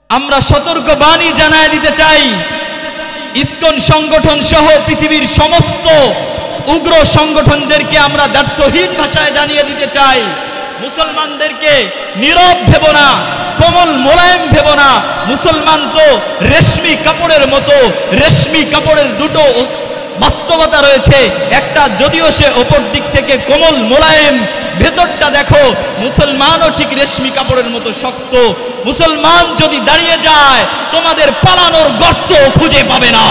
আমরা সতর্ক বাণী জানায় দিতে চাই, ইসকন সংগঠন সহ পৃথিবীর সমস্ত উগ্র সংগঠনদেরকে আমরা দ্ব্যর্থহীন ভাষায় জানিয়ে দিতে চাই, মুসলমানদেরকে নীরব ভেব না, কোমল মোলায়েম ভেব না। মুসলমান তো রেশমি কাপড়ের মতো, রেশমি কাপড়ের দুটো বাস্তবতা রয়েছে। একটা যদিও সে অপর দিক থেকে কোমল মোলায়েম, ভেতরটা দেখো মুসলমানও ঠিক রেশমি কাপড়ের মতো শক্ত। মুসলমান যদি দাঁড়িয়ে যায় তোমাদের পালানোর গর্ত খুঁজে পাবে না।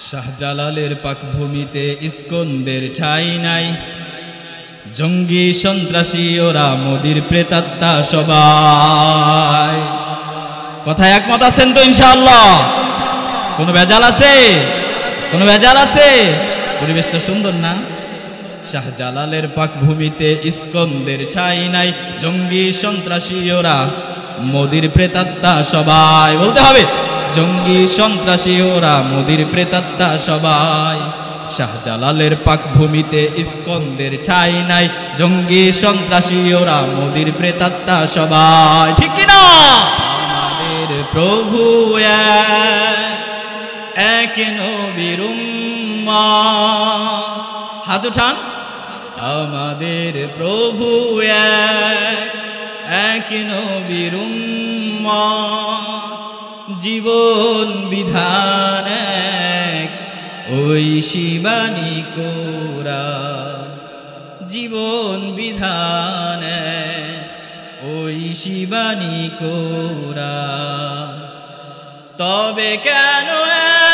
শাহজালালের পাকভূমিতে ইসকনদের ঠাঁই নাই, জঙ্গি সন্ত্রাসী ওরা মোদির প্রেতাত্মা সবাই। কথায় একমত আছেন তো ইনশাআল্লাহ? কোনো ভেজাল আছে? কোনো ভেজাল আছে? পরিবেশটা সুন্দর না? শাহজালালের পাকভূমিতে ইসকনদের ঠাঁই নাই, জঙ্গি সন্ত্রাসী ওরা মোদির প্রেতাত্মা সবাই। বলতে হবে, জঙ্গি সন্ত্রাসী ওরা মোদির প্রেতাত্মা সবাই। শাহজালালের পাকভূমিতে ইসকনদের ঠাঁই নাই, জঙ্গি সন্ত্রাসী ওরা মোদির প্রেতাত্মা সবাই। ঠিক কিনা? আমাদের প্রভু এক নবীর উম্মত। হাত উঠান। আমাদের প্রভু এক নবীর উম্মত, জীবন বিধান এক ওই শিবানী কোরআন। জীবন বিধান ওই শিবানী কোরআন। তবে কেন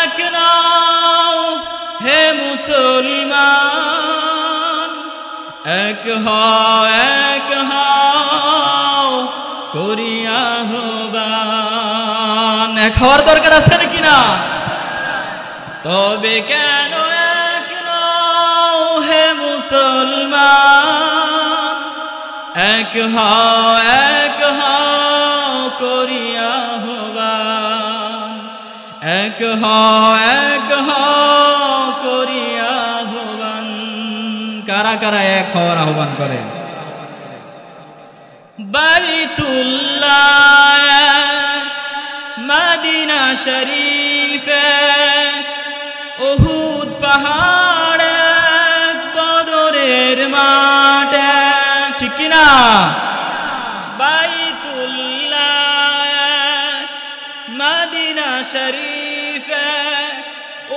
এক নাও হে মুসলমান, এক হও এক হও করিয়া আহ্বান। এক হওয়ার দরকার আছে নাকি না? তবে কেন এক নও হে মুসলমান, এক হও এক হও করিয়া আহ্বান। এক হও এক হও করিয়া আহ্বান। কারা কারা এক হওয়ার আহ্বান করেন? বাইতুল্লাহ মদিনা শরীফে, উহুদ পাহাড়ে, বদরের মাঠে। ঠিক কিনা? বাইতুল্লাহ মদিনা শরীফে,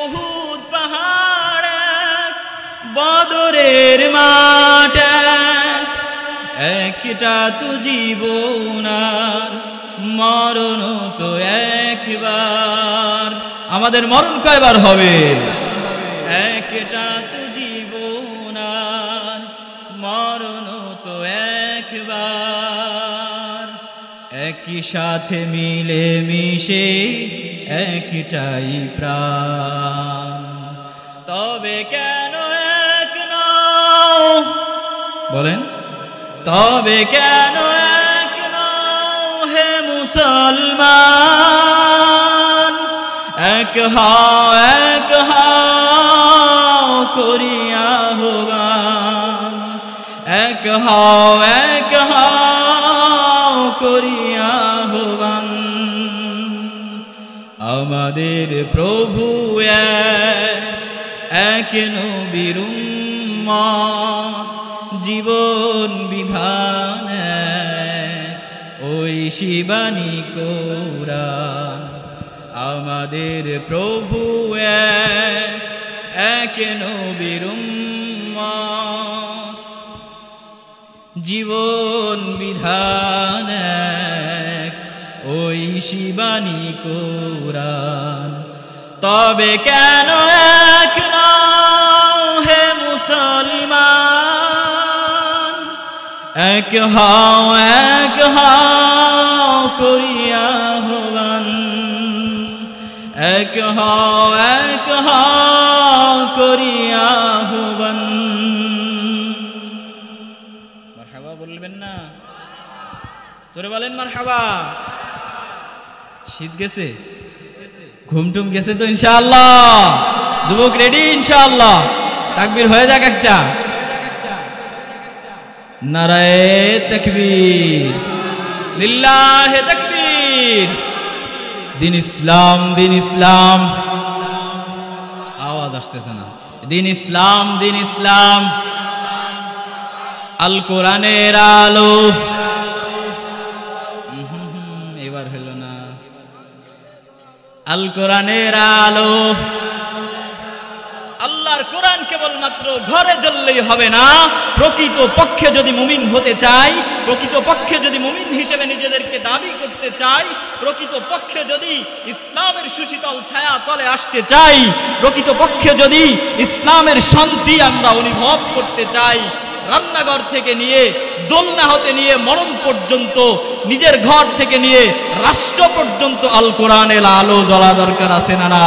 উহুদ পাহাড়ে, বদরের মাঠে। একটা তো জীবন আর মরণ তো একবার। আমাদের মরণ কয়বার হবে? একটা তো জীবন আর মরণ তো একবার। একই সাথে মিলে মিশে একটাই প্রাণ। তবে কেন এক নও? বলেন, তবে কেন এক নও হে মুসলমান, এক হও এক হও করিয়া আহ্বান। এক হও এক হও করিয়া আহ্বান। আমাদের প্রভু এক নবীর উম্মত, জীবন বিধান ওই শিবানী কোরআন। আমাদের প্রভু এক নবীর উম্মত, জীবন বিধান ওই শিবানী কোরআন। তবে কেন এক নও হে মুসলমান, এক হও এক হও করিয়া আহ্বান। মারহাবা বলবেন না? তোরে বলেন মারহাবা। শীত গেছে, ঘুমটুম গেছে তো ইনশাআল্লাহ? যুবক রেডি ইনশাআল্লাহ? তাকবীর হয়ে যাক একটা। নারায়ে তাকবীর, লিল্লাহে তাকবীর। দিন ইসলাম, দিন ইসলাম। আওয়াজ আসতেছে না। দিন ইসলাম, দিন ইসলাম। আল কোরআনের আলো। এবার হলো না। আল কোরআনের আলো। আল্লাহর কোরআন কেবলমাত্র ঘরে জ্বললেই হবে না, প্রকৃত পক্ষে যদি মুমিন হতে চাই, প্রকৃত পক্ষে যদি মুমিন হিসেবে নিজেদেরকে দাবি করতে চাই, প্রকৃত পক্ষে যদি ইসলামের সুশীতল ছায়া তলে আসতে চাই, প্রকৃত পক্ষে যদি ইসলামের শান্তি আমরা অনুভব করতে চাই, রান্নাঘর থেকে নিয়ে দোলনা হতে নিয়ে মরণ পর্যন্ত, নিজের ঘর থেকে নিয়ে রাষ্ট্র পর্যন্ত আল কোরআনের আলো জ্বলা দরকার আছে না না?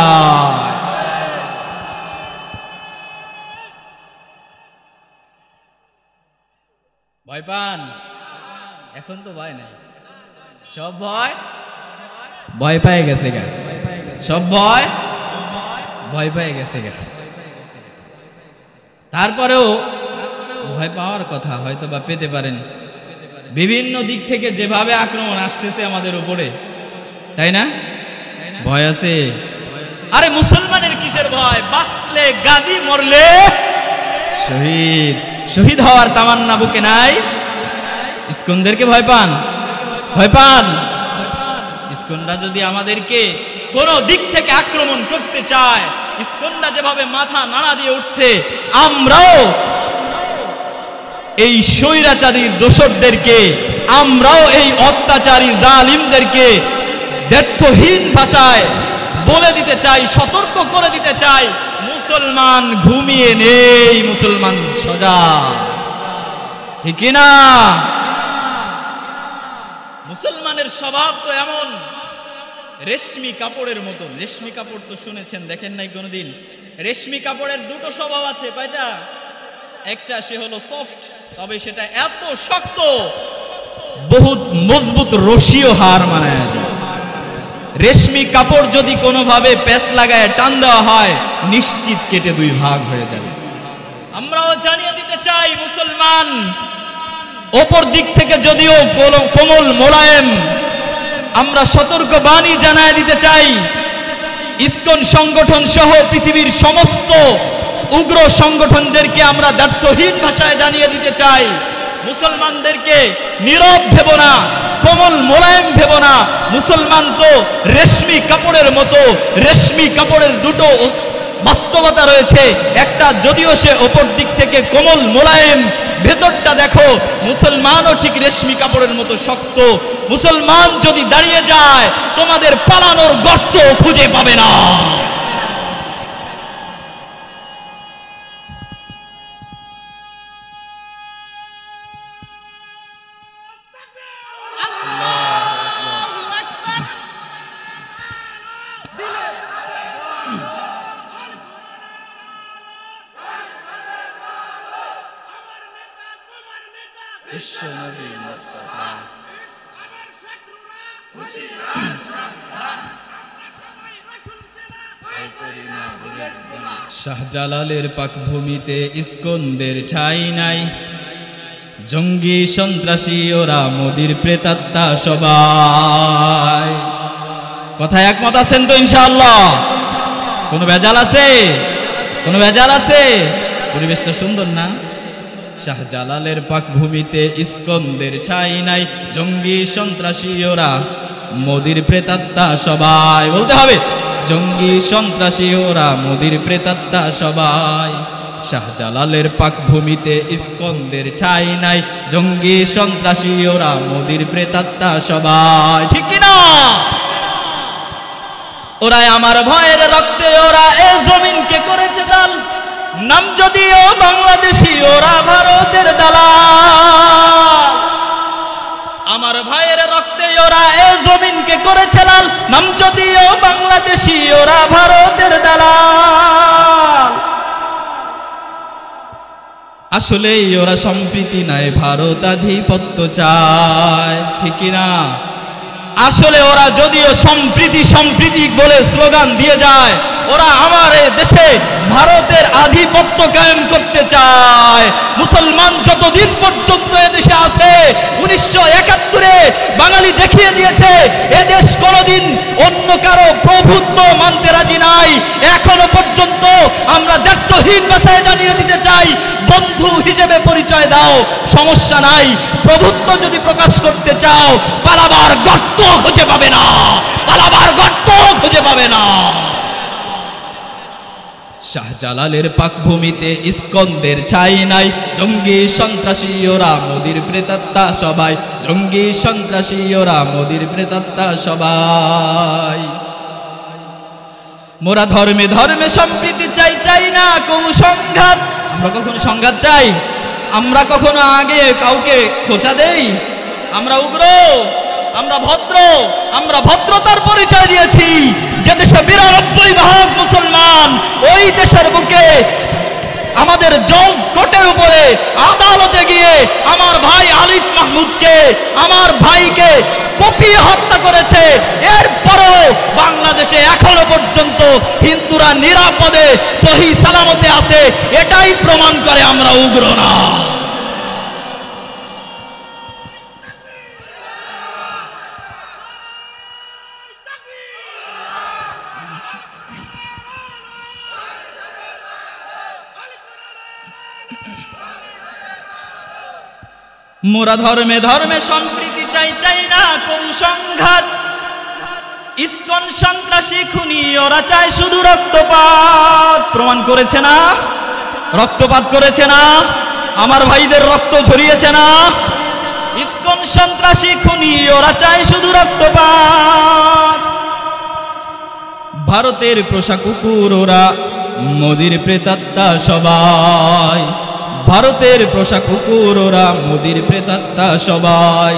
ভয় পান? এখন তো ভয় নাই, সব ভয় পেয়ে গেছে গা, সব ভয় পেয়ে গেছে গা। তারপরেও ভয় পাওয়ার কথা, হয়তো বা পেতে পারেন। বিভিন্ন দিক থেকে যেভাবে আক্রমণ আসতেছে আমাদের উপরে, তাই না? ভয় আছে। আরে মুসলমানের কিসের ভয়? বাঁচলে গাজী, মরলে শহীদ। শহীদ হওয়ার তামান্না বুকে নাই? ইস্কনদেরকে ভয় পান? ভয় পান? ইস্কনরা যদি আমাদেরকে কোন দিক থেকে আক্রমণ করতে চায়, ইস্কনরা যেভাবে মাথা নাড়া দিয়ে উঠছে, আমরাও এই স্বৈরাচারীর দোসরদেরকে, আমরাও এই অত্যাচারী জালিমদেরকে ব্যর্থহীন ভাষায় বলে দিতে চাই, সতর্ক করে দিতে চাই, মুসলমান ঘুমিয়ে নেই, মুসলমান সজাগ। ঠিক না? মুসলমানের স্বভাব তো এমন, রেশমি কাপড়ের মতো। রেশমি কাপড় তো শুনেছেন, দেখেন নাই কোনোদিন? রেশমি কাপড়ের দুটো স্বভাব আছে। কয়টা? একটা, সে হলো সফট, তবে সেটা এত শক্ত, বহুত মজবুত রশিও হার মানায় যায়। রেশমি কাপড় যদি কোনোভাবে প্যাচ লাগায় টান দেওয়া হয়, নিশ্চিত কেটে দুই ভাগ হয়ে যাবে। আমরাও জানিয়ে দিতে চাই, মুসলমান অপর দিক থেকে যদিও কোমল মোলায়েম, আমরা সতর্ক বাণী জানায় দিতে চাই, ইসকন সংগঠন সহ পৃথিবীর সমস্ত উগ্র সংগঠনদেরকে আমরা দায়িত্বহীন ভাষায় জানিয়ে দিতে চাই, মুসলমানদেরকে নীরব ভেব না, কোমল মোলায়েম ভেব না। মুসলমান তো রেশমি কাপড়ের মতো। রেশমি কাপড়ের দুটো বাস্তবতা রয়েছে। একটা, যদিও সে অপর দিক থেকে কোমল মোলায়েম, ভেতরটা দেখো মুসলমানও ঠিক রেশমি কাপড়ের মতো শক্ত। মুসলমান যদি দাঁড়িয়ে যায়, তোমাদের পালানোর গর্ত খুঁজে পাবে না। শাহজালালের পাকভূমিতে ইস্কনদের ঠাঁই নাই, জঙ্গি সন্ত্রাসী ওরা, মোদির প্রেতাত্মা সবাই। কথায় একমত আছেন তো ইনশাআল্লাহ? কোনো ভেজাল আছে? কোনো ভেজাল আছে? পরিবেশটা সুন্দর না? শাহজালালের পাকভূমিতে ইস্কনদের ঠাঁই নাই, জঙ্গি সন্ত্রাসী ওরা, মোদির প্রেতাত্মা সবাই। বলতে হবে, জঙ্গি সন্ত্রাসী ওরা, মোদির প্রেতাত্মা সবাই। শাহজালালের পাকভূমিতে ইস্কনদের ঠাঁই নাই, জঙ্গি সন্ত্রাসী ওরা, মোদির প্রেতাত্মা সবাই। ঠিক কিনা? ওরা আমার ভয়ের রক্তে, ওরা এ জমিনকে করেছে দাল। নাম যদিও বাংলাদেশি, ওরা ভারতের দালাল। আমার ভাইয়ের রক্তে ওরা এ জমিনকে করেছে লাল। নাম যদিও বাংলাদেশি, ওরা ভারতের দালাল। আসলেই ওরা সম্প্রীতি নাই, ভারত আধিপত্য চায়, ঠিক না? আসলে ওরা যদিও সম্প্রীতি সম্প্রীতি বলে স্লোগান দিয়ে যায়, ওরা আমার এই দেশে ভারতের আধিপত্য কায়েম করতে চায়। মুসলমান যতদিন পর্যন্ত এদেশে আছে, 1971-এ বাঙালি দেখিয়ে দিয়েছে এদেশ কোনোদিন অন্য কারো প্রভুত্ব মানতে রাজি নাই। এখনো পর্যন্ত আমরা দায়িত্বহীন ভাষায় জানিয়ে দিতে চাই, বন্ধু হিসেবে পরিচয় দাও, সমস্যা নাই। প্রভুত্ব যদি প্রকাশ করতে চাও, পালাবার গর্ত খুঁজে পাবে না, পালাবার গর্ত খুঁজে পাবে না। শাহজালালের পাকভূমিতে ইস্কনদের ঠাঁই নাই, জঙ্গি সন্ত্রাসী ওরা মোদির প্রেতাত্মা সবাই, জঙ্গি সন্ত্রাসী ওরা মোদির প্রেতাত্মা সবাই। মোরা ধর্মে ধর্মে সম্প্রীতি চাই, চাই না কবু সংঘাত। আমরা কখনো সংঘাত চাই? আমরা কখনো আগে কাউকে খোঁচা দেই? আমরা উগ্র, আমরা ভদ্র, আমরা ভদ্রতার পরিচয় দিয়েছি। যে দেশে 92% মুসলমান, ওই দেশের বুকে আমাদের জজ কোর্টের উপরে আদালতে গিয়ে আমার ভাই আলিফ মাহমুদকে, আমার ভাইকে কুপিয়ে হত্যা করেছে। এরপরও বাংলাদেশে এখনো পর্যন্ত হিন্দুরা নিরাপদে সহি সালামতে আছে, এটাই প্রমাণ করে আমরা উগ্র না। মোরা ধর্মে ধর্মে সম্প্রীতি চাই, চাই না কোন সংঘাত। ইস্কন সন্ত্রাসী খুনি ওরা চায় শুধু রক্তপাত। প্রমাণ করেছে না? রক্তপাত করেছে না? আমার ভাইদের রক্ত ঝরিয়েছে না? ইস্কন সন্ত্রাসী খুনি ওরা চায় শুধু রক্তপাত। ভারতের পোষা কুকুর ওরা মোদির প্রেতাত্মা সবাই, ভারতের পোষা কুকুর ওরা মোদির প্রেতাত্মা সবাই।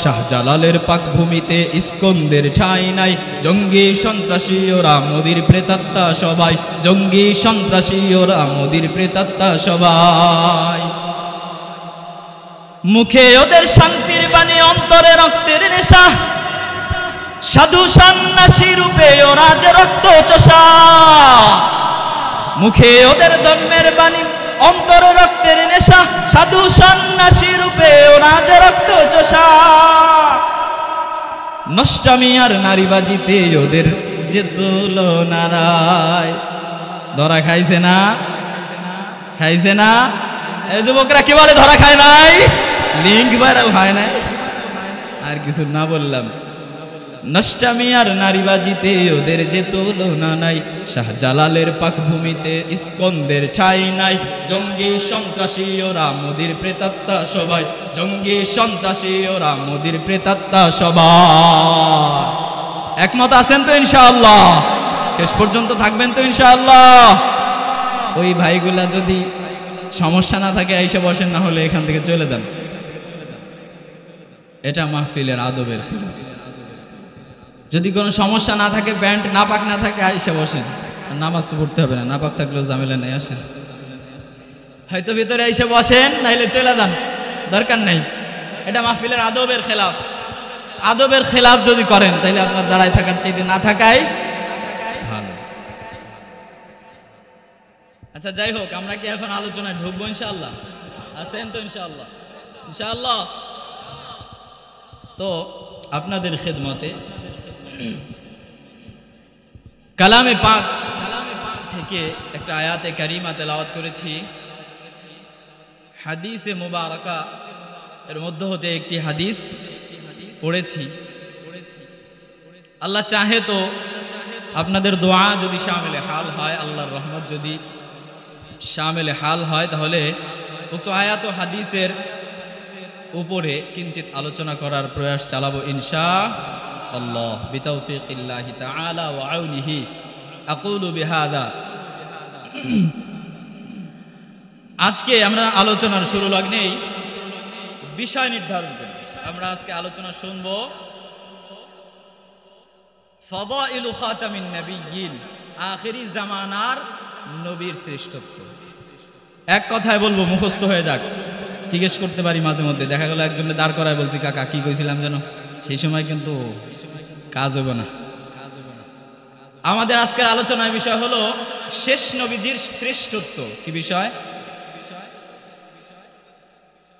শাহজালালের পাকভূমিতে ইস্কনদের ঠাঁই নাই, জঙ্গি সন্ত্রাসী ওরা মোদির প্রেতাত্মা সবাই, জঙ্গি সন্ত্রাসী ওরা মোদির প্রেতাত্মা সবাই। মুখে ওদের শান্তির বাণী, অন্তরে রক্তের নেশা, সাধু সন্ন্যাসী রূপে ওরা যে রক্ত চষা। মুখে ওদের ধর্মের বাণী, অন্তর রক্তের নেশা, সাধু সন্ন্যাসী রূপে ওরা যে রক্ত চষা। নষ্টামি আর নারীবাজিতে ওদের যে তুলনা নাই। ধরা খাইছে না? খাইছে না? এই যুবকরা কি বলে ধরা খায় নাই? লিঙ্ক ভাইরাল হয় নাই? আর কিছু না বললাম। নষ্টামি আর নারীবাজিতে ওদের যে তুলনা নাই। শাহজালালের পাকভূমিতে ইস্কনদের ঠাঁই নাই, জঙ্গি সন্ত্রাসী ওরা মোদির প্রেতাত্মা সবাই, জঙ্গি সন্ত্রাসী ওরা মোদির প্রেতাত্মা সবাই। একমত আছেন তো ইনশাআল্লাহ? শেষ পর্যন্ত থাকবেন তো ইনশাআল্লাহ? ওই ভাইগুলা যদি সমস্যা না থাকে এসে বসেন, না হলে এখান থেকে চলে যান। এটা মাহফিলের আদবের খেলাফ। যদি কোনো সমস্যা না থাকে, প্যান্ট নাপাক না থাকে, আইসা বসেন। নামাজ তো পড়তে হবে না, নাপাক থাকলেও ঝামেলা নেই, আসেন। হয়তো ভিতরে এসে বসেন, নাইলে চলে যান, দরকার নেই। এটা মাহফিলের আদবের খেলাফ। আদবের খেলাফ যদি করেন, তাহলে আপনার দাঁড়ায় থাকার চাইতে না থাকাই ভালো। আচ্ছা, যাই হোক, আমরা কি এখন আলোচনায় ঢুকবো ইনশাআল্লাহ? আছেন তো ইনশাআল্লাহ? ইনশাআল্লাহ। তো আপনাদের খেদমতে কালামে পাক থেকে একটা আয়াতে কারিমা তেলাওয়াত করেছি। হাদিসে মুবারাকা এর মধ্যে হতে একটি হাদিস পড়েছি। আল্লাহ চাহে তো আপনাদের দোয়া যদি শামিলে হাল হয়, আল্লাহর রহমত যদি শামিলে হাল হয়, তাহলে উক্ত আয়াত ও হাদিসের উপরে কিঞ্চিত আলোচনা করার প্রয়াস চালাবো ইনশাআল্লাহ বিতাওফিকিল্লাহি তাআলা ওয়া আউনিহি। আকুলু বিহাদা। আজকে আমরা আলোচনার শুরু লগ্নেই বিষয় নির্ধারণ করি। আমরা আজকে আলোচনা শুনবো ফাদাইলু খাতামিন নাবিয়্যিন, আখিরি জামানার নবীর শ্রেষ্ঠত্ব। এক কথায় বলবো, মুখস্থ হয়ে যাক, জিজ্ঞেস করতে পারি মাঝে মধ্যে। দেখা গেল একজনের দাঁড় করায় বলছি, কাকা কি কইছিলাম যেন, সেই সময় কিন্তু কাজ হবে না। আমাদের আজকের আলোচনার বিষয় হলো শেষ নবীজির শ্রেষ্ঠত্ব। কি বিষয়?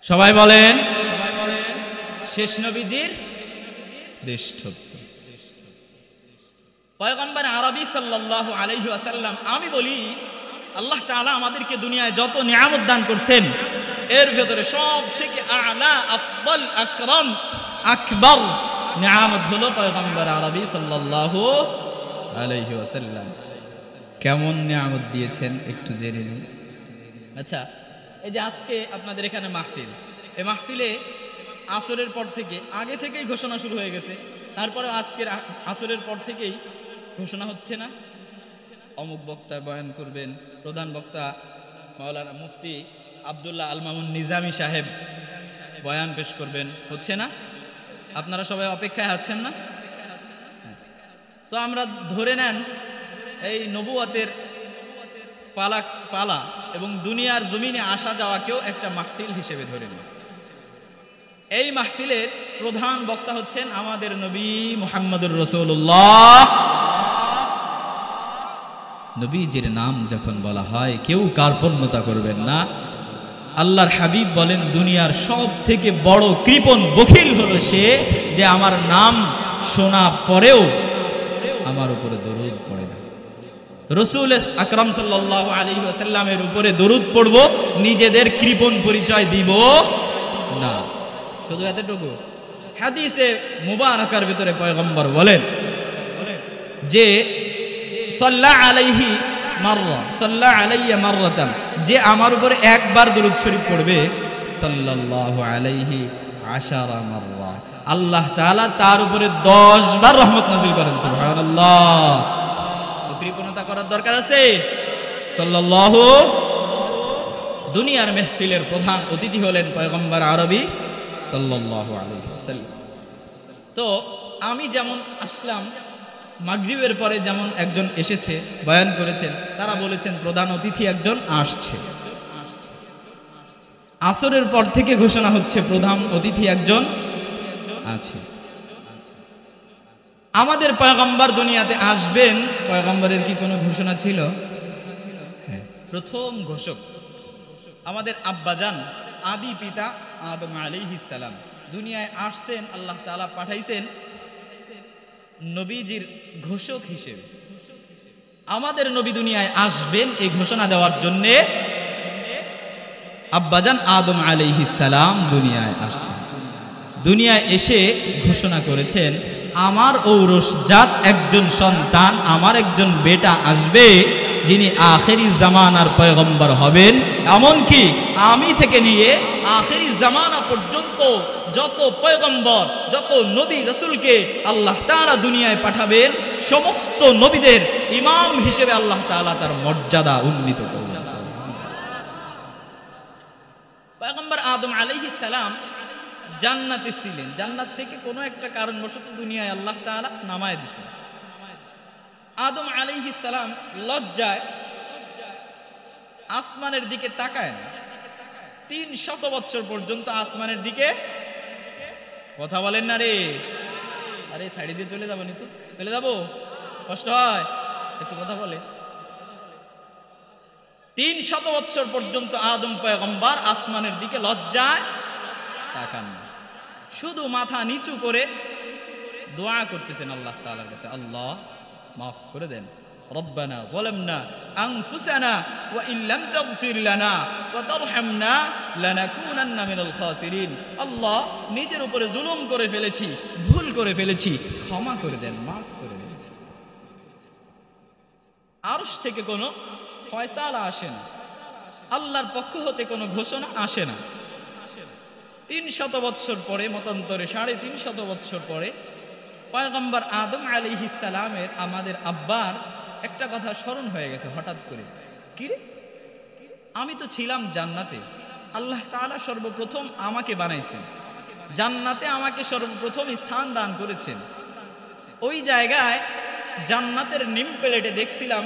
সবাই বলেন, শেষ নবীজির শ্রেষ্ঠত্ব। পয়গম্বর আরবি সাল্লাল্লাহু আলাইহি ওয়াসাল্লাম, আমি বলি আল্লাহ তাআলা আমাদেরকে দুনিয়ায় যত নিয়ামত দান করছেন, এর ভেতরে সব থেকে আলা, আফদল, আকরাম, আকবার নিয়ামত হলো পয়গম্বর আরবি সাল্লাল্লাহু আলাইহি ওয়াসাল্লাম। কেমন নিয়ামত দিয়েছেন একটু জেনে নিন। আচ্ছা, এই যে আজকে আপনাদের এখানে মাহফিল, এই মাহফিলে আসরের পর থেকে, আগে থেকেই ঘোষণা শুরু হয়ে গেছে, তারপরে আজকের আসরের পর থেকেই ঘোষণা হচ্ছে না, অমুক বক্তা বয়ান করবেন, প্রধান বক্তা মাওলানা মুফতি আব্দুল্লাহ আল মামুন নিজামী সাহেব বয়ান পেশ করবেন, হচ্ছে না? আপনারা সবাই অপেক্ষায় আছেন না? তো আমরা ধরে নেন এই নবুয়তের পালা এবং দুনিয়ার জমিনে আসা যাওয়াকেও একটা মাহফিল হিসেবে ধরে নিন। এই মাহফিলের প্রধান বক্তা হচ্ছেন আমাদের নবী মুহাম্মদুর রাসূলুল্লাহ। নবীজির নাম যখন বলা হয়, কেউ কার্পণ্যতা করবেন না। আল্লাহর হাবিব বলেন, দুনিয়ার সব থেকে বড় কৃপণ বখিল হলো সে, যে আমার নাম শোনা পরেও আমার উপরে দরুদ পড়ে না। রাসূল আকরাম সাল্লাল্লাহু আলাইহি ওয়াসাল্লামের উপরে দরুদ পড়ব, নিজেদের কৃপণ পরিচয় দিব না। শুধু এতটুকু, হাদিসে মুবারাকার ভিতরে পয়গম্বর বলেন যে সাল্লা আলাইহি মাররা, সাল্লা আলাইয়া মাররাতান, যে আমার উপরে একবার দরুদ শরীফ পড়বে, সাল্লাল্লাহু আলাইহি আশারা মাররা, আল্লাহ তাআলা তার উপরে 10 বার রহমত নাযিল করেন। সুবহানাল্লাহ। তো কৃপণতা করার দরকার আছে? সাল্লাল্লাহু। দুনিয়ার মাহফিলের প্রধান অতিথি হলেন পয়গম্বর আরবি সাল্লাল্লাহু আলাইহি ওয়াসাল্লাম। তো আমি যেমন আসলাম, মাগরিবের পরে যেমন একজন এসেছে বয়ান করেছেন, তারা বলেছেন প্রধান অতিথি একজন আসছে। আসরের পর থেকে ঘোষণা হচ্ছে প্রধান অতিথি একজন আছে। আমাদের পয়গম্বর দুনিয়াতে আসবেন, পয়গম্বরের কি কোনো ঘোষণা ছিল? হ্যাঁ, প্রথম ঘোষক আমাদের আব্বাজান, আদি পিতা আদম আলাইহিস সালাম দুনিয়ায় আসছেন, আল্লাহ তাআলা পাঠাইছেন নবীজির ঘোষক হিসেবে। আমাদের নবী দুনিয়ায় আসবেন এই ঘোষণা দেওয়ার জন্য আব্বাজান আদম আলাইহিস সালাম দুনিয়ায় আসছেন। দুনিয়ায় এসে ঘোষণা করেছেন, আমার ঔরসজাত একজন সন্তান, আমার একজন বেটা আসবে, যিনি আখেরি জামানার পয়গম্বর হবেন। এমনকি আমি থেকে নিয়ে আখেরি জামানা পর্যন্ত যত পয়গম্বর, যত নবী রাসূলকে আল্লাহ তাআলা দুনিয়ায় পাঠাবেন, সমস্ত নবীদের ইমাম হিসেবে আল্লাহ তাআলা তার মর্যাদা উন্নীত করবেন। পয়গম্বর আদম আলাইহিস সালাম জান্নাতে ছিলেন, জান্নাত থেকে কোনো একটা কারণবশত দুনিয়ায় আল্লাহ তাআলা নামায় দিয়েছেন। আদম আলাইহিস সালাম লজ্জায় আসমানের দিকে তাকায় না, 300 বছর পর্যন্ত আসমানের দিকে, কথা বলেন না রে, আরে সাইডে দিয়ে চলে যাবো, নিতে চলে যাবো, কষ্ট হয়, একটু কথা বলে। 300 বছর পর্যন্ত আদম পয়গম্বর আসমানের দিকে লজ্জায় তাকান না, শুধু মাথা নিচু করে দোয়া করতেছেন আল্লাহ তাআলার কাছে, আল্লাহ মাফ করে দেন, রব্বানা যালামনা আনফুসানা ওয়া ইল্লাম তাগফির লানা ওয়া তারহামনা লানাকুনান্না মিনাল খাসিরিন। আল্লাহ, নিজের উপরে জুলুম করে ফেলেছি, ভুল করে ফেলেছি, ক্ষমা করে দেন, মাফ করে দেন। আরশ থেকে কোনো ফয়সালা আসে না, আল্লাহর পক্ষ হতে কোনো ঘোষণা আসে না। 300 বছর পরে, মতান্তরে 350 বছর পরে পয়গম্বর আদম আলাইহিস সালামের, আমাদের আব্বার একটা কথা স্মরণ হয়ে গেছে হঠাৎ করে। কি রে, আমি তো ছিলাম জান্নাতে, আল্লাহ তাআলা সর্বপ্রথম আমাকে বানাইছেন, জান্নাতে আমাকে সর্বপ্রথম স্থান দান করেছেন, ওই জায়গায় জান্নাতের নিম প্লেটে দেখছিলাম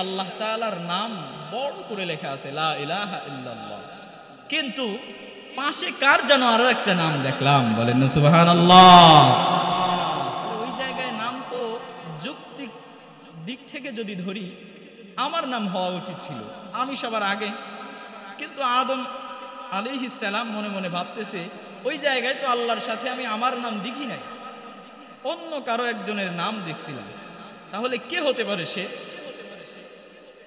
আল্লাহ তাআলার নাম বড় করে লেখা আছে, লা ইলাহা ইল্লাল্লাহ। কিন্তু পাশে কার যেন আরো একটা নাম দেখলাম, বলেন না সুবহানাল্লাহ। ওই জায়গায় নাম তো যৌক্তিক দিক থেকে যদি ধরি আমার নাম হওয়া উচিত ছিল, আমি সবার আগে। কিন্তু আদম আলাইহিস সালাম মনে মনে ভাবতেছে ওই জায়গায় তো আল্লাহর সাথে আমি আমার নাম দেখি নাই, অন্য কারো একজনের নাম দেখছিলাম। তাহলে কে হতে পারে সে?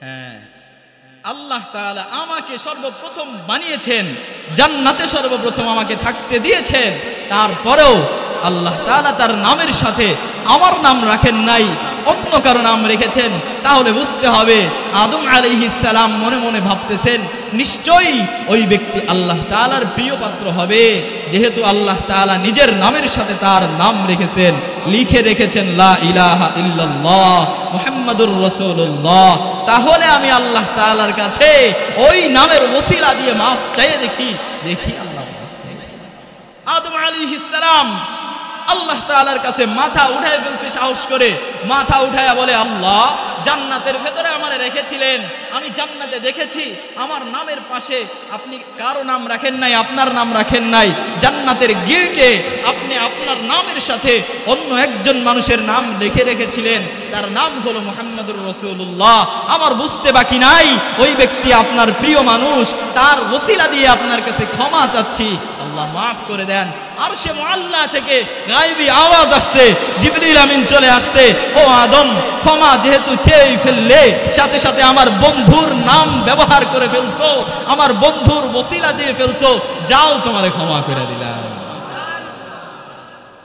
হ্যাঁ, আল্লাহ তাআলা আমাকে সর্বপ্রথম বানিয়েছেন, জান্নাতে সর্বপ্রথম আমাকে থাকতে দিয়েছেন, তারপরেও আল্লাহ তাআলা তার নামের সাথে আমার নাম রাখেন নাই, অন্য কারো নাম রেখেছেন। তাহলে বুঝতে হবে আদম আলাইহিস সালাম মনে মনে ভাবতেছেন নিশ্চয়ই ওই ব্যক্তি আল্লাহ তাআলার প্রিয় পাত্র হবে, যেহেতু আল্লাহ তাআলা নিজের নামের সাথে তার নাম রেখেছেন, লিখে রেখেছেন লা ইলাহা ইল্লাল্লাহ মুহাম্মাদুর রাসূলুল্লাহ। তাহলে আমি আল্লাহ তাআলার কাছে ওই নামের ওসিলা দিয়ে মাফ চাইয়ে দেখি আল্লাহ। আদম আলাইহিস সালাম আল্লাহ তাআলার কাছে মাথা উঠায় ফেলছে, সাহস করে মাথা উঠায়া বলে, আল্লাহ জান্নাতের ভেতরে আমারে রেখেছিলেন, আমি জান্নাতে দেখেছি আমার নামের পাশে আপনি কারো নাম রাখেন নাই, আপনার নাম রাখেন নাই। জান্নাতের গেটে আপনি আপনার নামের সাথে অন্য একজন মানুষের নাম লিখে রেখেছিলেন, তার নাম হলো মুহাম্মাদুর রাসূলুল্লাহ। আমার বুঝতে বাকি নাই ওই ব্যক্তি আপনার প্রিয় মানুষ, তার ওসিলা দিয়ে আপনার কাছে ক্ষমা চাচ্ছি, আল্লাহ মাফ করে দেন। আরশে মুআল্লা থেকে গায়বী আওয়াজ আসছে, জিবরিল আমিন চলে আসছে, ও আদম ক্ষমা যেহেতু চেয়ে ফেললে, সাথে সাথে আমার বন্ধুর নাম ব্যবহার করে ফেলছো, আমার বন্ধুর ওসিলা দিয়ে ফেলছো, যাও তোমারে ক্ষমা করে দিলাম।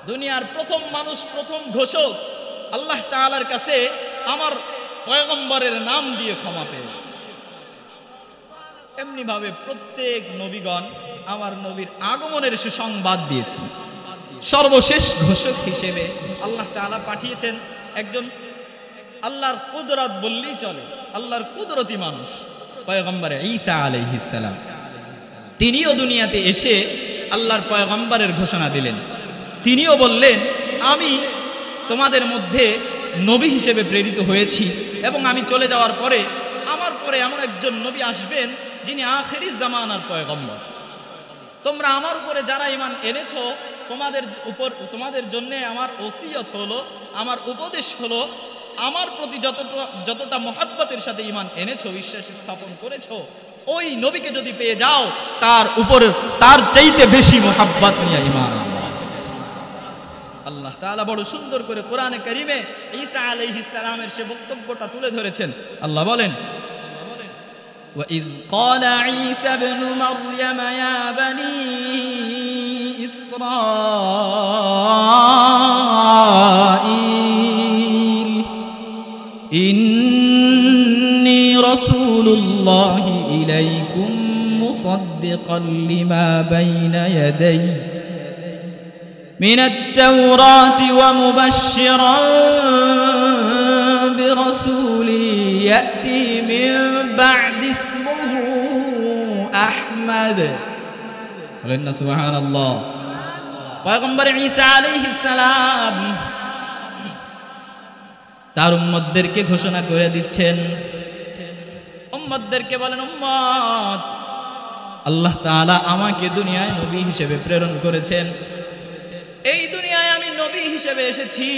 দুনিয়ার প্রথম মানুষ, প্রথম ঘোষক আল্লাহ তাআলার কাছে আমার পয়গম্বরের নাম দিয়ে ক্ষমা পেয়েছে। এমনি ভাবে প্রত্যেক নবীগণ আমার নবীর আগমনের সুসংবাদ দিয়েছে। সর্বশেষ ঘোষক হিসেবে আল্লাহ তাআলা পাঠিয়েছেন একজন আল্লাহর কুদরত বললেই চলে, আল্লাহর কুদরতি মানুষ পয়গম্বর ঈসা আলাইহিস সালাম। তিনিও দুনিয়াতে এসে আল্লাহর পয়গম্বরের ঘোষণা দিলেন। তিনিও বললেন, আমি তোমাদের মধ্যে নবী হিসেবে প্রেরিত হয়েছি এবং আমি চলে যাওয়ার পরে আমার পরে এমন একজন নবী আসবেন যিনি আখিরি জামানার পয়গম্বর। তোমরা আমার উপরে যারা ঈমান এনেছো, তোমাদের জন্য আমার ওসিয়ত হলো, আমার উপদেশ হলো, আমার প্রতি যতটা মহব্বতের সাথে ঈমান এনেছো, বিশ্বাস স্থাপন করেছো, ওই নবীকে যদি পেয়ে যাও তার উপর তার চাইতে বেশি মহব্বত নিয়ে ঈমান। আল্লাহ তাআলা বড় সুন্দর করে কোরআনে কারীমে ঈসা আলাইহিস সালামের সে বক্তব্যটা তুলে ধরেছেন। আল্লাহ বলেন, وَإِذْ قَالَ عِيسَى ابْنُ مَرْيَمَ يَا بَنِي إِسْرَائِيلَ إِنِّي رَسُولُ اللَّهِ إِلَيْكُمْ مُصَدِّقًا لِمَا بَيْنَ يَدَيَّ مِنَ التَّوْرَاةِ وَمُبَشِّرًا برسول يأتي من بعد اسمه أحمد قلنا سبحان الله পয়গম্বর ঈসা আলাইহিস সালাম তার উম্মতদেরকে ঘোষণা করে দিচ্ছেন, উম্মতদেরকে বলেন, উম্মত আল্লাহ তাআলা আমাকে দুনিয়ায় নবী হিসেবে প্রেরণ করেছেন, এই দুনিয়ায় আমি নবী হিসেবে এসেছি,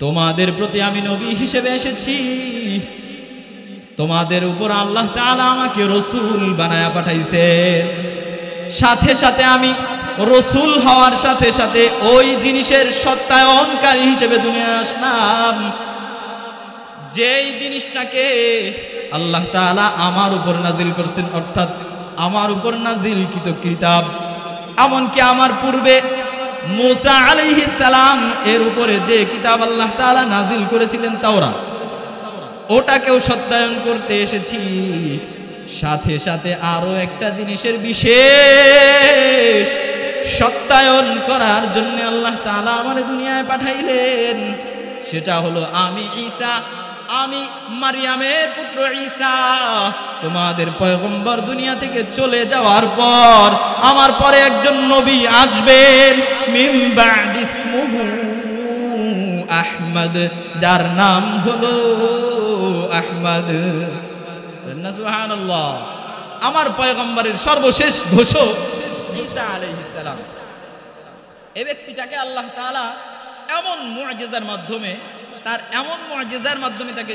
তোমাদের প্রতি আমি নবী হিসেবে এসেছি, তোমাদের উপর আল্লাহ তাআলা আমাকে রাসূল বানায়া পাঠাইছেন। সাথে সাথে আমি রাসূল হওয়ার সাথে সাথে ওই জিনিসের সত্যায়নকারী হিসেবে দুনিয়ায় আসলাম, যেই জিনিসটাকে আল্লাহ তাআলা আমার উপর নাজিল করছেন, অর্থাৎ আমার উপর নাজিলকৃত কিতাব, এমনকি আমার পূর্বে মুসা আলাইহিস সালাম এর উপরে যে কিতাব আল্লাহ তাআলা নাজিল করেছিলেন তাওরাত, ওটাকেও সত্যায়ন করতে এসেছি। সাথে সাথে আরো একটা জিনিসের বিশেষ সত্যায়ন করার জন্য আল্লাহ তাআলা আমারে দুনিয়ায় পাঠাইলেন, সেটা হলো আমি ঈসা, আমি মারিয়ামের পুত্র ঈসা। তোমাদের পয়গম্বর দুনিয়া থেকে চলে যাওয়ার পর আমার পরে একজন নবী আসবেন, মিন বা'দি ইসমুহু আহমদ, যার নাম হলো আহমদ। সুবহানাল্লাহ। আমার পয়গম্বরের সর্বশেষ ঘোষক ঈসা আলাইহিস সালাম, এই ব্যক্তিটাকে আল্লাহ তাআলা এমন মুআজিজার মাধ্যমে, তার এমন মুআজিজার মাধ্যমে তাকে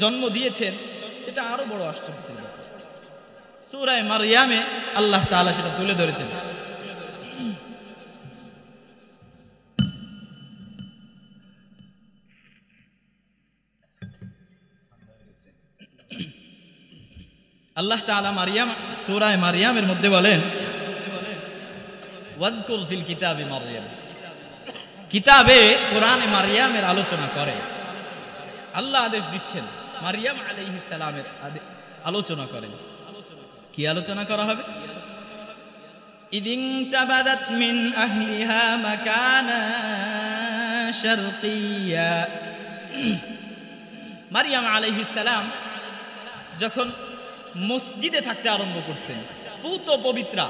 জন্ম দিয়েছেন, এটা আরো বড় আশ্চর্যের কথা। সূরা মারইয়ামে আল্লাহ তাআলা সেটা তুলে ধরেছেন। আল্লাহ তাআলা সূরা মারইয়ামের মধ্যে বলেন, ওয়াযকুর ফিল কিতাবি মারইয়াম, কিতাবে কোরআনে মারইয়ামের আলোচনা করে। আল্লাহ আদেশ দিচ্ছেন মারইয়াম আলাইহিস সালামের আলোচনা করেন। কি আলোচনা করা হবে? ইদিন তাবাদাত মিন আহলিহা মাকানা শারকিয়া। মারইয়াম আলাইহিস সালাম যখন মসজিদে থাকতে আরম্ভ করছেন, পুত পবিত্রা,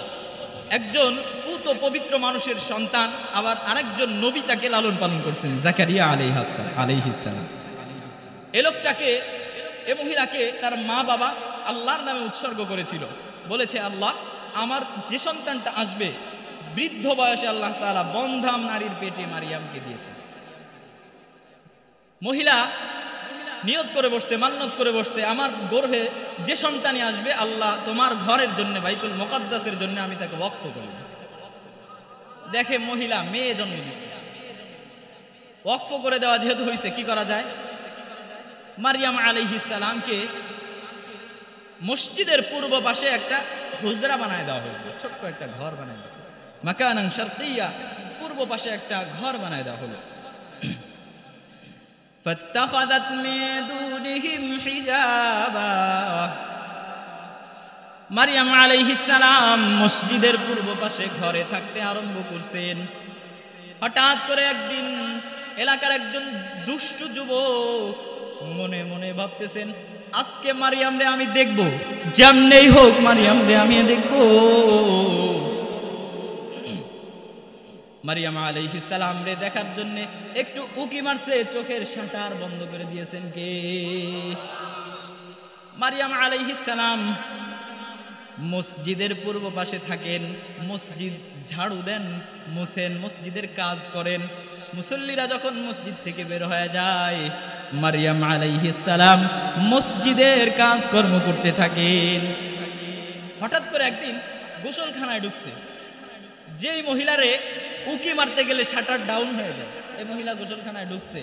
একজন পুত পবিত্র মানুষের সন্তান, আবার আরেকজন নবী তাকে লালন পালন করছেন, জাকারিয়া আলাইহিস সালাম। এই লোকটাকে, এই মহিলাকে তার মা বাবা আল্লাহর নামে উৎসর্গ করেছিল। বলেছে, আল্লাহ, আমার যে সন্তানটা আসবে বৃদ্ধ বয়সে আল্লাহ তাআলা বন্ধাম নারীর পেটে মারিয়ামকে দিয়েছে। মহিলা নিয়ত করে বসছে, মান্নত করে বসছে, আমার গর্ভে যে সন্তানই আসবে আল্লাহ তোমার ঘরের জন্য, বাইতুল মুকাদ্দাসের জন্য আমি তাকে ওয়াকফ করব। দেখে মহিলা মেয়ে জন্ম দিচ্ছে, ওয়াকফ করে দেওয়া যেহেতু হয়েছে, কি করা যায়? মারইয়াম আলাইহিস সালামকে মসজিদের পূর্ব পাশে একটা হুজরা বানায় দেওয়া হয়েছে, ছোট্ট একটা ঘর বানায় দিয়েছে। মাকানান শারকিয়া, পূর্ব পাশে একটা ঘর বানায় দেওয়া হলো। ফাত্তাখাযাত মিন দুনিহিম হিজাবা। মারইয়াম আলাইহিস সালাম মসজিদের পূর্ব পাশে ঘরে থাকতে আরম্ভ করছেন। হঠাৎ করে একদিন এলাকার একজন দুষ্ট যুবক মনে মনে ভাবতেছেন, আজকে মারইয়াম রে আমি দেখব, যেমনেই হোক মারইয়াম রে আমি দেখব। মারইয়াম আলাইহিস সালাম রে দেখার জন্য একটু উকি মারছে, চোখের শাটার বন্ধ করে দিয়েছেন কে? মারইয়াম আলাইহিস সালাম মসজিদের পূর্ব পাশে থাকেন, মসজিদ ঝাড়ু দেন, মুছেন, মসজিদের কাজ করেন। মুসল্লিরা যখন মসজিদ থেকে বের হয়ে যায়, মারইয়াম আলাইহিস সালাম মসজিদের কাজকর্ম করতে থাকেন। হঠাৎ করে একদিন গোসলখানায় ঢুকছে। যেই মহিলারে উকি মারতে গেলে শাটার ডাউন হয়ে যায়, এই মহিলা গোসলখানায় ঢুকছে।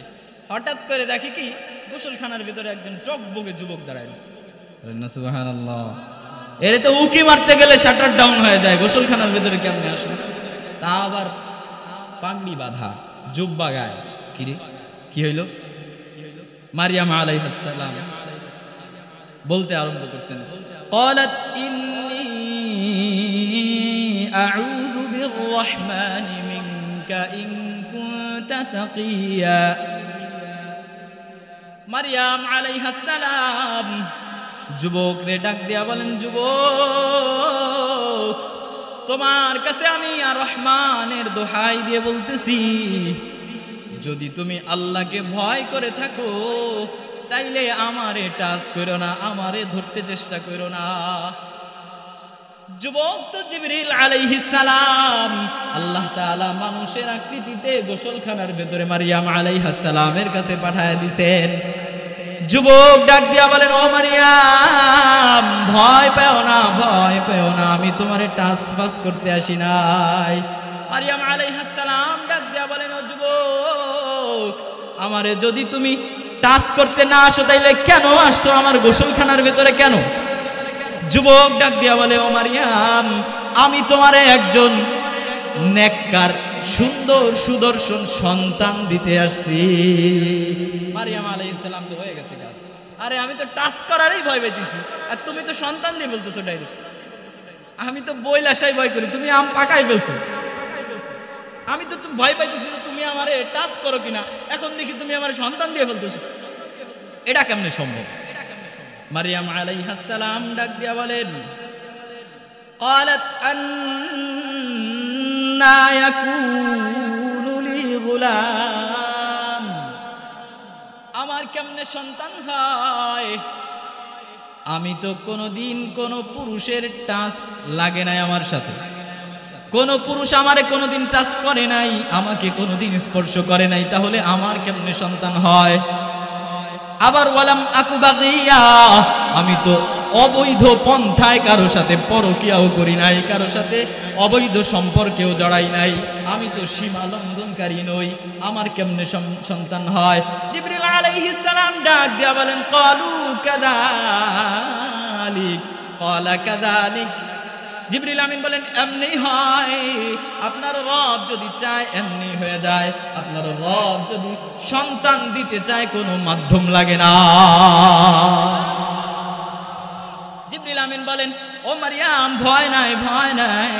হঠাৎ করে দেখি কি গোসলখানার ভিতরে একজন টকবগে যুবক দাঁড়ায় রয়েছে। সুবহানাল্লাহ। এর তো উকি মারতে গেলে শাটার ডাউন হয়ে যায়, গোসলখানার ভিতরে কেমনে আসলো? তা আবার পাগড়ি বাঁধা, জুব্বা গায়ে। কিরে, কি হইল? মারইয়াম আলাইহিস সালাম বলতে আরম্ভ করছেন, ক্বালাত ইন্নী আউযু বিররহমানি মিনকা ইন কুনতা তাকিয়া। মারইয়াম আলাইহিস সালাম যুবকরে ডাক দিয়া বলেন, যুবক, তোমার কাছে আমি আর রহমানের দোহাই দিয়ে বলতেছি, যদি তুমি আল্লাহকে ভয় করে থাকো তাইলে আমারে টাচ করো না, আমারে ধরতে চেষ্টা করো না। যুবক তো জিবরিল আলাইহিস সালাম, আল্লাহ তাআলা মানুষের আকৃতিতে গোসলখানার ভেতরে মারইয়াম আলাইহিস সালামের কাছে পাঠায় দিয়েছেন। যুবক ডাক দিয়া বলেন, ও মারইয়াম, ভয় পেও না, ভয় পেও না, আমি তোমারে টাচ ফাস করতে আসি নাই। মারইয়াম আলাইহিস সালাম ডাক দিয়া বলেন, ও যুবক, আমারে যদি তুমি টাচ করতে না আসো তাইলে কেন আসছো আমার গোসলখানার ভেতরে কেন? যুবক ডাক দিয়া বলে, ও মারইয়াম, আমি তোমারে একজন নেককার সুন্দর সুদর্শন সন্তান দিতে আসছি। মারইয়াম আলাইহিস সালাম তো হয়ে গেছে কাজ। আরে আমি তো টাচ করারই ভয় পেয়েছি, আর তুমি তো সন্তান দিয়ে বলতেছো ডাইরেক্ট। আমি তো বইলাসাই ভয় করি, তুমি আম পাকাই ফেলছো। আমি তো তুমি ভয় পাইতেছি যে তুমি আমারে টাচ করো কিনা, এখন দেখি তুমি আমার সন্তান দিয়ে ফেলতেছো। এটা কেমনে সম্ভব? মারইয়াম আলাইহিস সালাম ডাক দিয়া বলেন, ক্বালাত আন্না ইয়াকুনু লি গুলাম। কেমনে সন্তান হয়? আমি তো কোনোদিন কোনো পুরুষের টাচ লাগে নাই আমার সাথে, কোন পুরুষ আমারে কোনোদিন টাচ করে নাই, আমাকে কোনোদিন স্পর্শ করে নাই, তাহলে আমার কেমনে সন্তান হয়? আবার ওয়ালাম আকু বাগিয়া, আমি তো অবৈধ পন্থায় কারো সাথে পরকিয়াও করি নাই, কারো সাথে অবৈধ সম্পর্কেও জড়াই নাই, আমি তো সীমা লঙ্ঘনকারী নই, আমার কেমনে সন্তান হয়? জিবরিল আলাইহিস সালাম ডাক দিয়া বলেন ক্বালু কাযালিক, ক্বালা কাযালিক। জিবরিল আমিন বলেন এমনি হয়, আপনার রব যদি চায় এমনি হয়ে যায়, আপনার রব যদি সন্তান দিতে চায় কোনো মাধ্যম লাগে না। জিবরিল আমিন বলেন ও মারিয়াম ভয় নাই, ভয় নাই,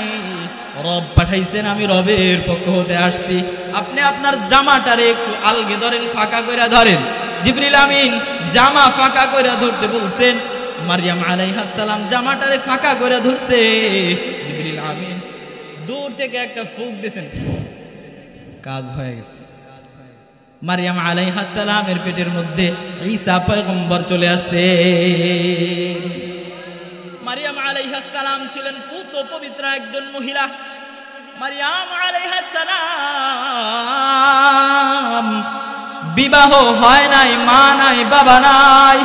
রব পাঠাইছেন, আমি রবের পক্ষ হতে আসছি, আপনি আপনার জামাটারে একটু আলগে ধরেন, ফাঁকা কইরা ধরেন। জিবরিল আমিন জামা ফাঁকা কইরা ধরতে বলছেন, মারিয়াম আলাইহিস সালাম জামাটারে ফাঁকা করে ধরছে। জিবরিল আমিন দূর থেকে একটা ফুঁক দিয়েছেন, কাজ হয়ে গেছে। মারিয়াম আলাইহিস সালামের পেটের মধ্যে ঈসা পয়গম্বর চলে আসছে। মারিয়াম আলাইহিস সালাম ছিলেন পুত পবিত্র একজন মহিলা। মারিয়াম আলাইহিস সালাম বিবাহ হয় নাই, মা নাই, বাবা নাই,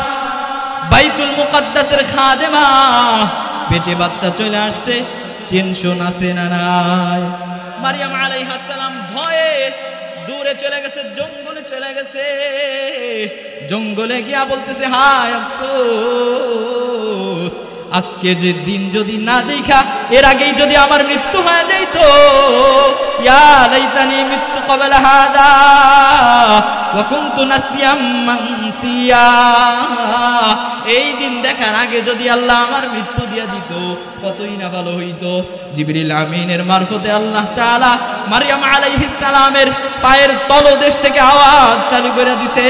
বাইতুল মুকাদ্দাসের খাদেমা, পেটে বাচ্চা চলে আসছে, টেনশন আছে না নাই? মারিয়াম আলাইহিস সালাম ভয়ে দূরে চলে গেছে, জঙ্গলে চলে গেছে। জঙ্গলে গিয়া বলতেছে হায় আফসোস, আজকে যে দিন যদি না দেখা এর আগেই যদি আমার মৃত্যু হয়ে যাইতো, ইয়া লাইতানি মৃত্যু ক্বাবলা হাদা ওয়া কুনতু নাসিয়াম মানসিয়া। এই দিন দেখার আগে যদি আল্লাহ আমার মৃত্যু দিয়া দিত কতই না ভালো হইতো। জিবরিল আমিনের মারফতে আল্লাহ তাআলা মারিয়াম আলাইহিস সালামের পায়ের তলদেশ থেকে আওয়াজ চালু করে দিছে,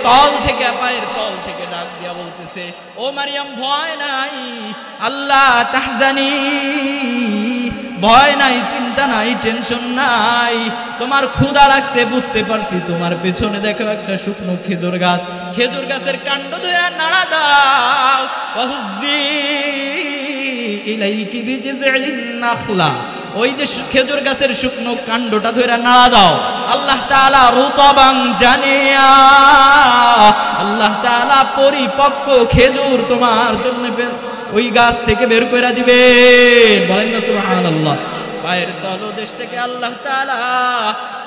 তল থেকে, পায়ের তল থেকে ডাক দিয়া বলতেছে ও মারিয়াম ভয় নাই, আল্লাহ তাহজানি, ভয় নাই, চিন্তা নাই, টেনশন নাই, তোমার ক্ষুধা লাগছে বুঝতে পারছি, তোমার পেছনে দেখো একটা শুকনো খেজুর গাছ, খেজুর গাছের কাণ্ড ধরে নাড়া দাও, ওয়াহুজ্জি ইলাইকি বিজিযিন নাখলা, ওই যে খেজুর গাছের শুকনো কাণ্ডটা ধরে নাড়া দাও। আল্লাহ তাআলা রুতাবান জানিয়া, আল্লাহ তাআলা পরিপক্ক খেজুর তোমার জন্য ওই গাছ থেকে বের করে দিবেন, বলেন না সুবহানাল্লাহ। পায়ের তলদেশ থেকে আল্লাহ তাআলা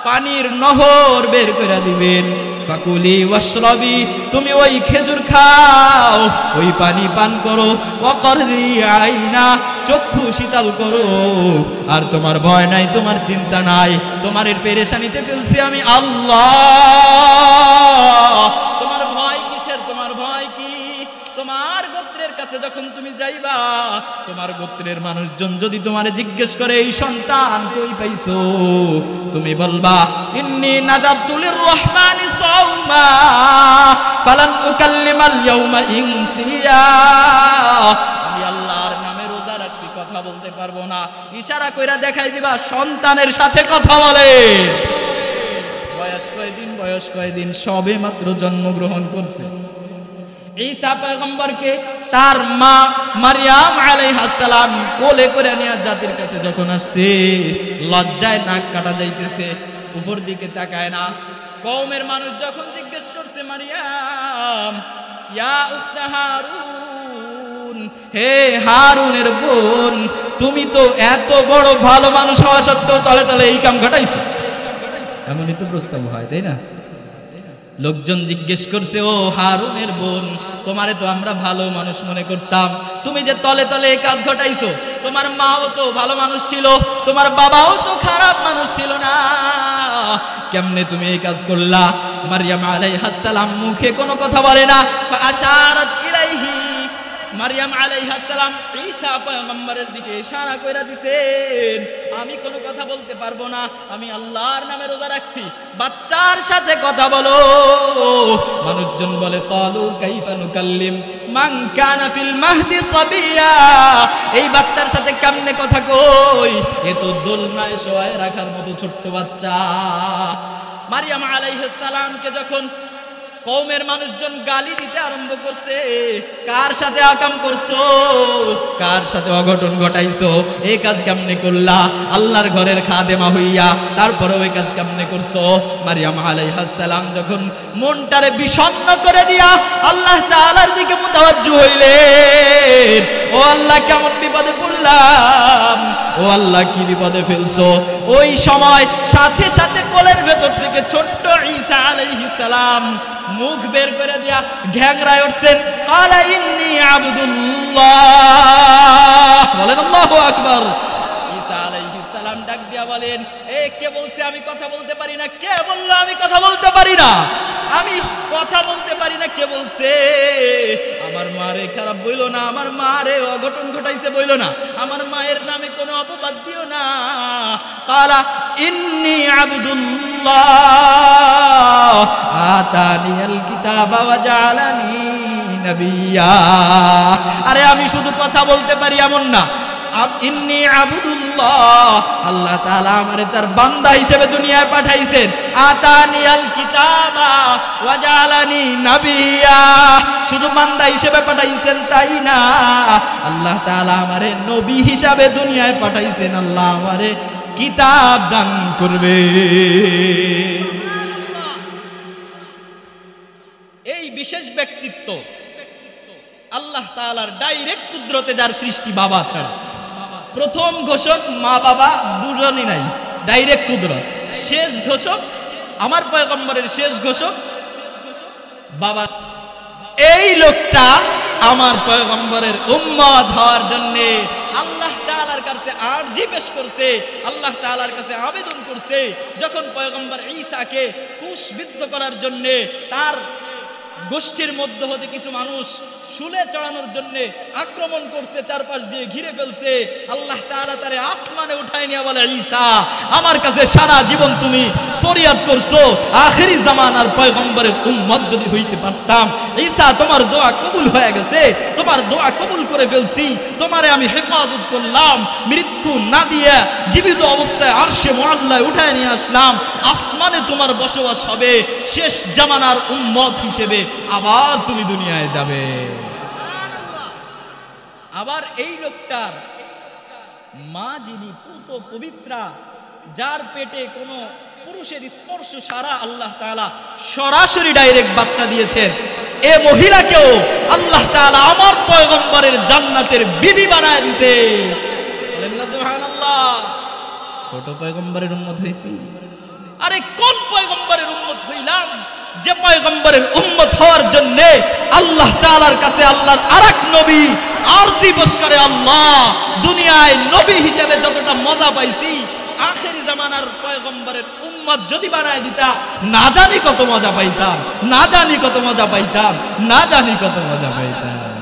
পানির নহর বের করে দিবেন। ফাকুলি ওয়াশরাবি, তুমি ওই খেজুর খাও, ওই পানি পান করো, ওয়াকররি আইনা, চক্ষু শীতল করো, আর তোমার ভয় নাই, তোমার চিন্তা নাই, তোমার এর পেরেশানিতে ফেলছি আমি আল্লাহ। তোমার ভয় কিসের? তোমার ভয় কি? তোমার গোত্রের কাছে যখন তুমি যাইবা, তোমার গোত্রের মানুষজন যদি তোমারে জিজ্ঞেস করে এই সন্তান কই পাইছো, তুমি বলবা ইন্নী নাযারতু লিররহমানি সাওমা ফালান উকাল্লিমাল ইয়াওমা ইনসিয়া, আমি আল্লাহর নামে রোজা রাখছি, কথা বলতে পারবো না। ইশারা কইরা দেখাই দিবা সন্তানের সাথে কথা বলে। বয়স কয়দিন? বয়স কয়দিন? সবে মাত্র জন্মগ্রহণ করছে। ঈসা পয়গম্বরকে তার মা মারিয়াম আলাইহিস সালাম কোলে করে নিয়ে জাতির কাছে যখন আসছে, লজ্জায় নাক কাটা যাইতেছে, উপর দিকে তাকায় না। কওমের মানুষ যখন জিজ্ঞেস করছে মারিয়াম ইয়া উখতা হারুন, হে হারুনের বোন, তুমি তো এত বড় ভালো মানুষ হওয়া সত্ত্বেও তলে তলে এই কাম ঘটাইছো। এমনই তো প্রস্তাব হয়, তাই না? লোকজন জিজ্ঞেস করছে ও হারুনের বোন, তোমারে তো আমরা ভালো মানুষ মনে করতাম, তুমি যে তলে তলে এই কাজ ঘটাইছো, তোমার মাও তো ভালো মানুষ ছিল, তোমার বাবাও তো খারাপ মানুষ ছিল না, কেমনে তুমি এই কাজ করলা? মারিয়াম আলাইহিস সালাম মুখে কোনো কথা বলে না। ফাআশারাত ইলাইহি, মারিয়াম আলাইহিস সালাম ঈসা পয়গম্বরের দিকে ইশারা কইরা দিছেন, আমি কোনো কথা বলতে পারবো না, আমি আল্লাহর নামে রোজা রাখছি, বাচ্চার সাথে কথা বলো। মানুষজন বলে ক্বালু কাইফা নুকাল্লিম মান কানা ফিল মাহদি সাবিয়া, এই বাচ্চার সাথে কেমনে কথা কই, এ তো দোলনায় শোয়ায় রাখার মতো ছোট্ট বাচ্চা। মারিয়াম আলাইহিস সালামকে যখন কওমের মানুষজন গালি দিতে আরম্ভ করছে, কার সাথে আকাম করছো, কার সাথে অঘটন ঘটাইছো, এই কাজ কেমনে করলা, আল্লাহর ঘরের খাদেমা হইয়া তারপরে ওই কাজ কেমনে করছো। মারিয়াম আলাইহিস সালাম যখন মনটারে বিষণ্ণ করে দিয়া আল্লাহ তাআলার দিকে মুতাওয়াজ্জু হইলেন, ও আল্লাহ কেমন বিপদে পড়লাম, ও আল্লাহ কি বিপদে ফেলছো। ওই সময় সাথে সাথে কোলের ভেতর থেকে ছোট্ট ঈসা আলাইহিস সালাম মুখ বের করে দিয়া ঘ্যাংরায় উঠছেন, আলা ইন্নী আবদুল্লাহ, বলেন আল্লাহু আকবার। ঈসা আলাইহিস সালাম ডাক দিয়া বলেন, এ কে বলছে আমি কথা বলতে পারি না, কে বললো আমি কথা বলতে পারি না, আমি কথা বলতে পারি না, কে বলছে। আমার মারে খারাপ বইলো না, আমার মারে অঘটন ঘটাইছে বইলো না, আমার মায়ের নামে কোনো অপবাদ দিও না। কালা ইন্নী আবদুল্লাহ আতানিয়াল কিতাবা ওয়া জাআলানি নবিয়্যা। আরে আমি শুধু কথা বলতে পারি এমন না, ইন্নী আবদুল্লাহ, আল্লাহ তাআলা আমারে তার বান্দা হিসেবে দুনিয়ায় পাঠাইছেন। আতানিয়াল কিতাবা ওয়া জাআলানি নবিয়্যা, শুধু বান্দা হিসেবে পাঠাইছেন তাই না, আল্লাহ তাআলা আমারে নবী হিসাবে দুনিয়ায় পাঠাইছেন, আল্লাহ আমারে কিতাব দান করবে। এই বিশেষ ব্যক্তিত্ব আল্লাহ তাআলার ডাইরেক্ট কুদরতে, যার সৃষ্টি বাবা ছাড়া। প্রথম ঘোষক মা বাবা দুজনই নাই, ডাইরেক্ট কুদরত। শেষ ঘোষক আমার পয়গম্বরের শেষ ঘোষক বাবা। এই লোকটা আমার পয়গম্বরের উম্মত হওয়ার জন্য আল্লাহ তাআলার কাছে আরজি পেশ করছে, আল্লাহ তাআলার কাছে আবেদন করছে। যখন পয়গম্বর ঈসাকে ক্রুশবিদ্ধ করার জন্য তার গোষ্ঠীর মধ্য হতে কিছু মানুষ শুলে চড়ানোর জন্য আক্রমণ করছে, চারপাশ দিয়ে ঘিরে ফেলছে, আল্লাহ তাআলা তারে আসমানে উঠায় নিয়ে বলে, ঈসা আমার কাছে সারা জীবন তুমি ফরিয়াদ করছো, আখেরি জামানার পয়গম্বরের উম্মত যদি হইতে পারতাম। ঈসা তোমার দোয়া কবুল হয়ে গেছে, তোমার দোয়া কবুল করে ফেলছি, তোমারে আমি হেফাজত করলাম, মৃত্যু না দিয়ে জীবিত অবস্থায় আরশে মুআল্লায় উঠায় নিয়ে আসলাম, আসমানে তোমার বসবাস হবে, শেষ জামানার উম্মত হিসেবে আবার তুমি দুনিয়ায় যাবে। আবার এই লোকটার মা যিনি পুত পবিত্রা, যার পেটে কোনো পুরুষের স্পর্শ সারা আল্লাহ তাআলা সরাসরি ডাইরেক্ট বাচ্চা দিয়েছেন, এ মহিলাকেও আল্লাহ তাআলা আমার পয়গম্বরের জান্নাতের বিবি বানায় দিয়েছে। বলেন না সুবহানাল্লাহ। ছোট পয়গম্বরের উম্মত হইছি। আরে কোন পয়গম্বরের উম্মত হইলাম, যে পয়গম্বরের উম্মত হওয়ার জন্য আল্লাহ তাআলার কাছে আল্লাহর আরেক নবী আরজি পেশ করে, আল্লাহ দুনিয়ায় নবী হিসেবে যতটা মজা পাইছি, আখেরি জামানার পয়গম্বরের উম্মত যদি বানায় দিতা, না জানি কত মজা পাইতাম, না জানি কত মজা পাইতাম, না জানি কত মজা পাইতাম।